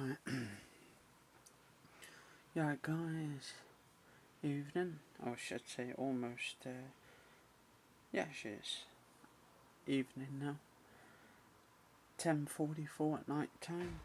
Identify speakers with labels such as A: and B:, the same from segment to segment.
A: Right. Yeah, guys. Evening. Or I should say almost, yeah, it's evening now. 10:44 at night time.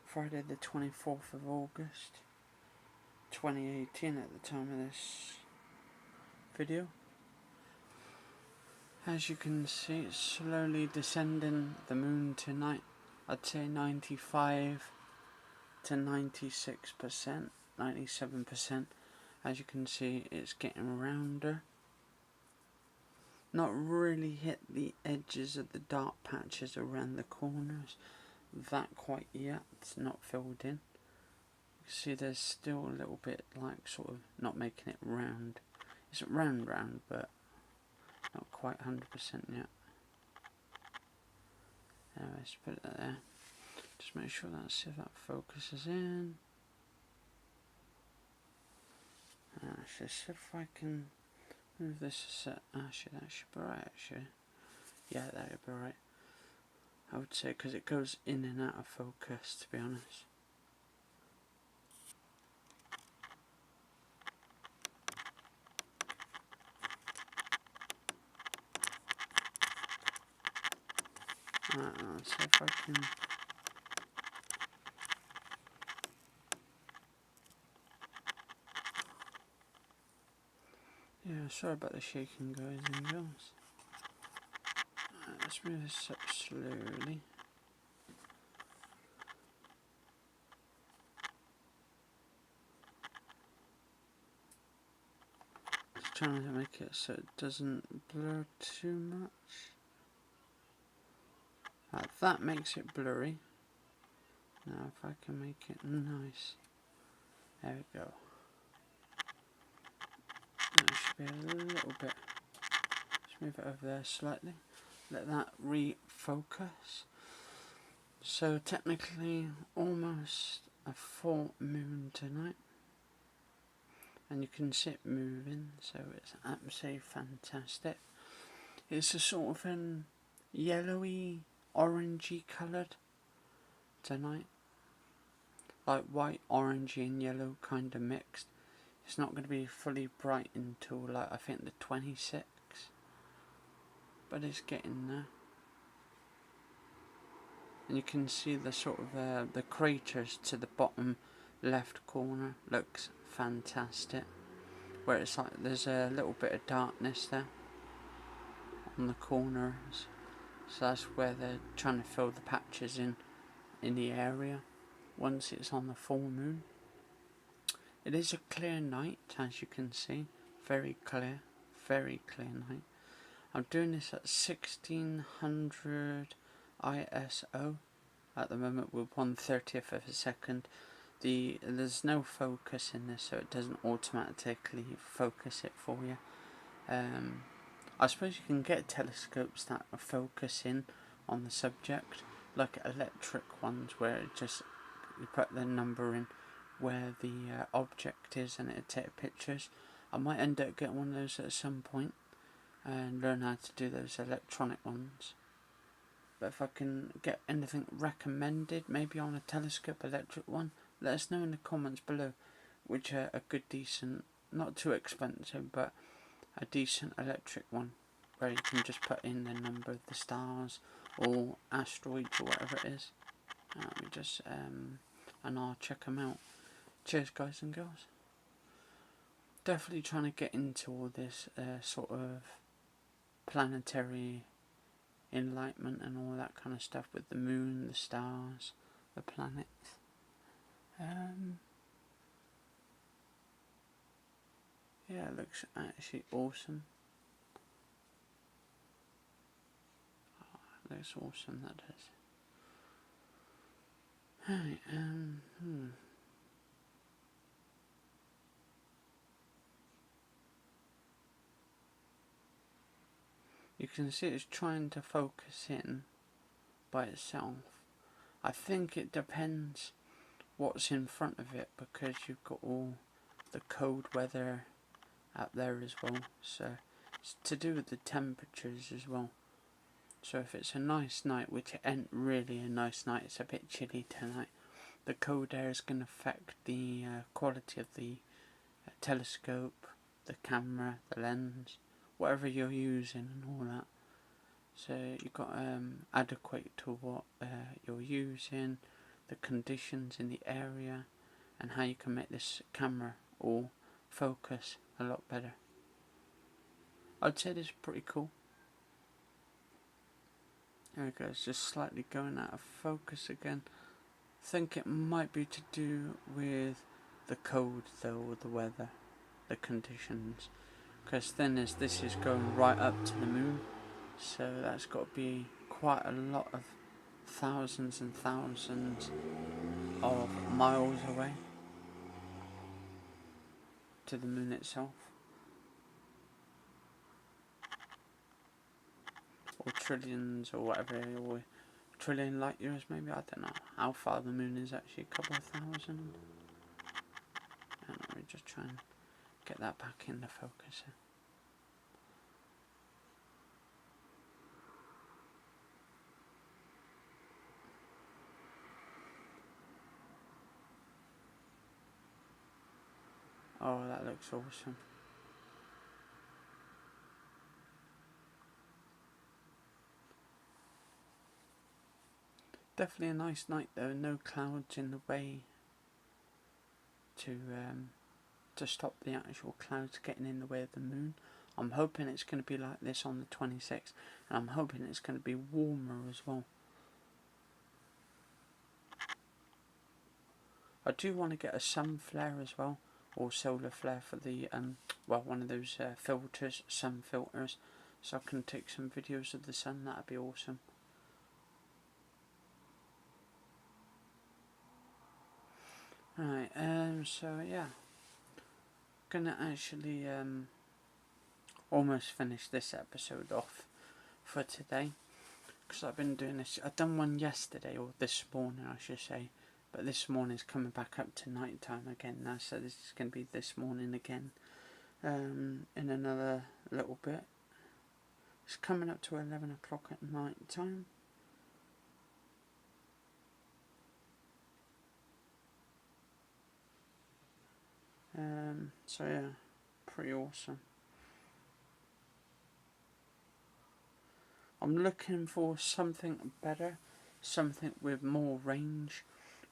A: Friday the 24th of August, 2018 at the time of this video. As you can see, it's slowly descending the moon tonight. I'd say 95 to 96%, 97%. As you can see, it's getting rounder. Not really hit the edges of the dark patches around the corners that quite yet. It's not filled in. You can see there's still a little bit like sort of not making it round. It's round, but not quite 100% yet. Anyway, let's put it there. Just make sure see if that focuses in. Just see if I can move this a set. Actually, that should be right. Actually, yeah, that would be right. I would say because it goes in and out of focus. To be honest. Let's see if I can. Yeah, sorry about the shaking, guys and girls. Let's move this up slowly. Just trying to make it so it doesn't blur too much. That makes it blurry. Now if I can make it nice. There we go. That should be a little bit. Just move it over there slightly. Let that refocus. So technically almost a full moon tonight. And you can see it moving, so it's absolutely fantastic. It's a sort of an yellowy, orangey coloured tonight. Like white, orangey and yellow kind of mixed. It's not going to be fully bright until like I think the 26th. But it's getting there. And you can see the sort of the craters to the bottom left corner. Looks fantastic. Where it's like there's a little bit of darkness there on the corners. So that's where they're trying to fill the patches in the area once it's on the full moon. It is a clear night, as you can see. Very clear night. I'm doing this at 1600 ISO at the moment with 1/30th of a second. There's no focus in this, so it doesn't automatically focus it for you. I suppose you can get telescopes that focus in on the subject, like electric ones, where it just you put the number in where the object is and it take pictures. I might end up getting one of those at some point and learn how to do those electronic ones. But if I can get anything recommended, maybe on a telescope electric one, let us know in the comments below which are a good, decent, not too expensive, but a decent electric one where you can just put in the number of the stars or asteroids or whatever it is. Let me just and I'll check them out. Cheers, guys and girls. Definitely trying to get into all this sort of planetary enlightenment and all that kind of stuff with the moon, the stars, the planets. Yeah, it looks actually awesome. Oh, it looks awesome, that does. Right, You can see it's trying to focus in by itself. I think it depends what's in front of it, because you've got all the cold weather out there as well, so it's to do with the temperatures as well. So if it's a nice night, which it ain't really a nice night, it's a bit chilly tonight, the code there is going to affect the quality of the telescope, the camera, the lens, whatever you're using and all that. So you've got adequate to what you're using, the conditions in the area, and how you can make this camera all focus a lot better. I'd say this is pretty cool. There we go, it's just slightly going out of focus again. I think it might be to do with the code though, or the weather, the conditions. Because then as this is going right up to the moon, so that's got to be quite a lot of thousands and thousands of miles away to the moon itself. Or trillions or whatever, or trillion light years maybe, I don't know how far the moon is actually, a couple of thousand. And let me just try and get that back in the focus here. Oh, that looks awesome. Definitely a nice night though, no clouds in the way to stop the actual clouds getting in the way of the moon. I'm hoping it's going to be like this on the 26th, and I'm hoping it's going to be warmer as well. I do want to get a sun flare as well, or solar flare for the well, one of those filters, sun filters, so I can take some videos of the sun. That'd be awesome. Right, so yeah, gonna actually almost finish this episode off for today, because I've been doing this. I've done one yesterday, or this morning I should say, but this morning's coming back up to night time again now, so this is going to be this morning again in another little bit. It's coming up to 11 o'clock at night time. So yeah, pretty awesome. I'm looking for something better, something with more range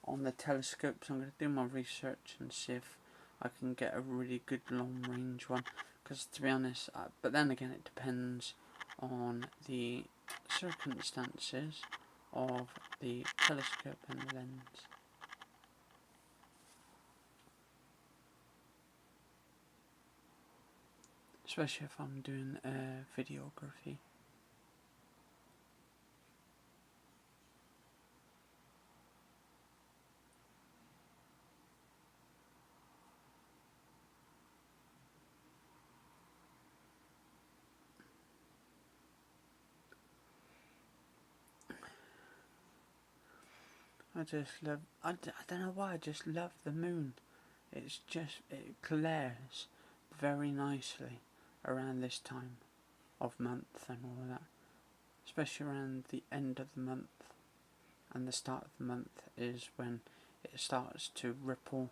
A: on the telescopes. I'm going to do my research and see if I can get a really good long range one, because to be honest, but then again it depends on the circumstances of the telescope and the lens. Especially if I'm doing videography. I just love, I don't know why, I just love the moon. It's just, it glares very nicely around this time of month and all of that. Especially around the end of the month and the start of the month is when it starts to ripple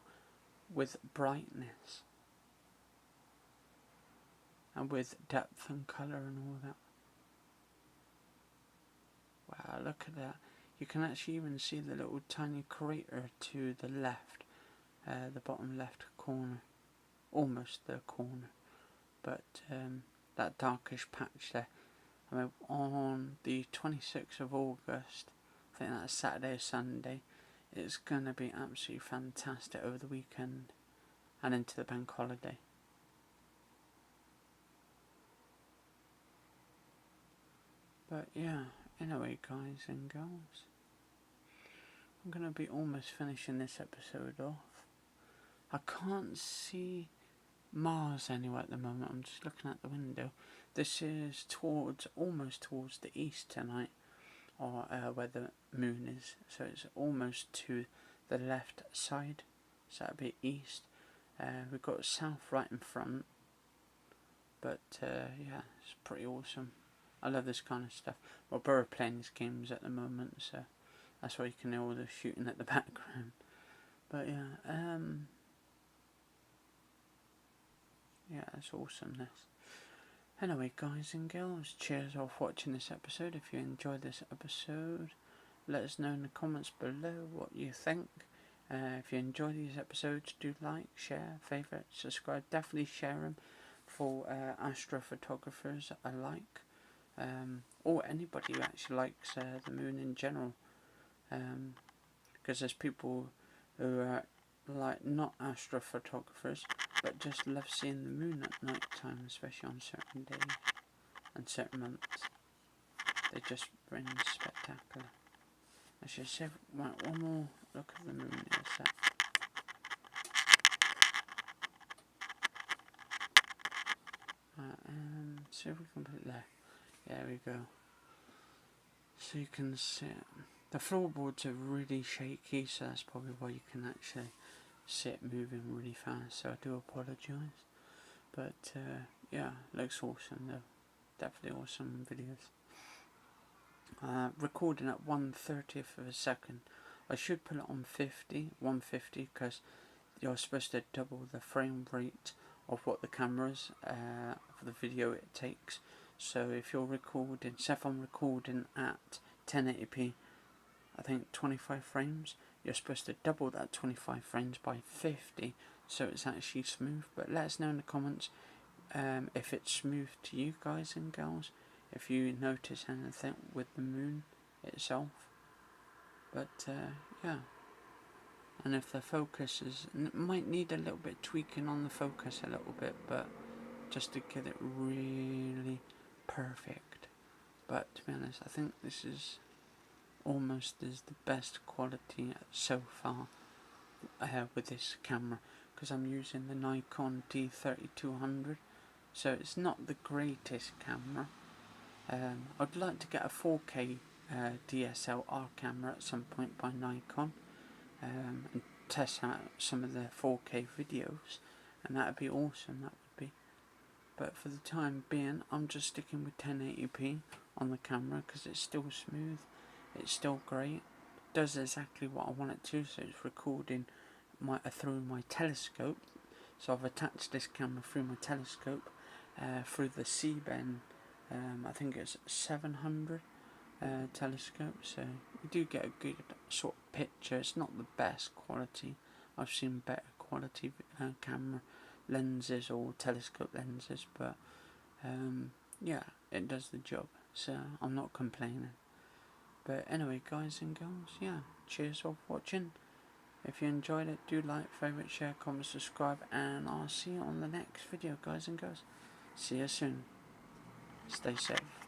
A: with brightness and with depth and colour and all that. Wow, look at that. You can actually even see the little tiny crater to the left, the bottom left corner, almost the corner, but that darkish patch there. I mean, on the 26th of August, I think that's Saturday or Sunday, it's going to be absolutely fantastic over the weekend and into the bank holiday. But yeah, anyway guys and girls, I'm going to be almost finishing this episode off. I can't see Mars anywhere at the moment, I'm just looking out the window. This is almost towards the east tonight, or where the moon is, so it's almost to the left side, so that'd be east. We've got south right in front, but yeah, it's pretty awesome. I love this kind of stuff. Well, we're playing these games at the moment, so that's why you can hear all the shooting at the background. But yeah, yeah, it's awesomeness. Anyway, guys and girls, cheers off watching this episode. If you enjoyed this episode, let us know in the comments below what you think. If you enjoy these episodes, do like, share, favourite, subscribe. Definitely share them for astrophotographers alike, or anybody who actually likes the moon in general. Because there's people who are like not astrophotographers, but just love seeing the moon at night time, especially on certain days and certain months. They just bring spectacular. I should say, right, one more look at the moon is that. See if we can put it there. There we go. So you can see it. The floorboards are really shaky, so that's probably why you can actually see it moving really fast. So I do apologise. But yeah, looks awesome though. Definitely awesome videos. Recording at 1/30th of a second. I should put it on 150, because you're supposed to double the frame rate of what the cameras for the video it takes. So if you're recording, say if I'm recording at 1080p, I think 25 frames, you're supposed to double that 25 frames by 50, so it's actually smooth. But let us know in the comments if it's smooth to you guys and girls, if you notice anything with the moon itself. But yeah, and if the focus is, might need a little bit tweaking on the focus a little bit, but just to get it really perfect. But to be honest, I think this is almost is the best quality so far with this camera, because I'm using the Nikon D3200, so it's not the greatest camera. I'd like to get a 4K DSLR camera at some point by Nikon, and test out some of their 4K videos, and that would be awesome, that would be. But for the time being, I'm just sticking with 1080p on the camera, because it's still smooth, it's still great, it does exactly what I want it to. So it's recording through my telescope, so I've attached this camera through my telescope, through the C-bend, I think it's 700 telescope, so you do get a good sort of picture. It's not the best quality, I've seen better quality camera lenses or telescope lenses, but yeah, it does the job, so I'm not complaining. But anyway, guys and girls, yeah, cheers for watching. If you enjoyed it, do like, favourite, share, comment, subscribe, and I'll see you on the next video, guys and girls. See you soon. Stay safe.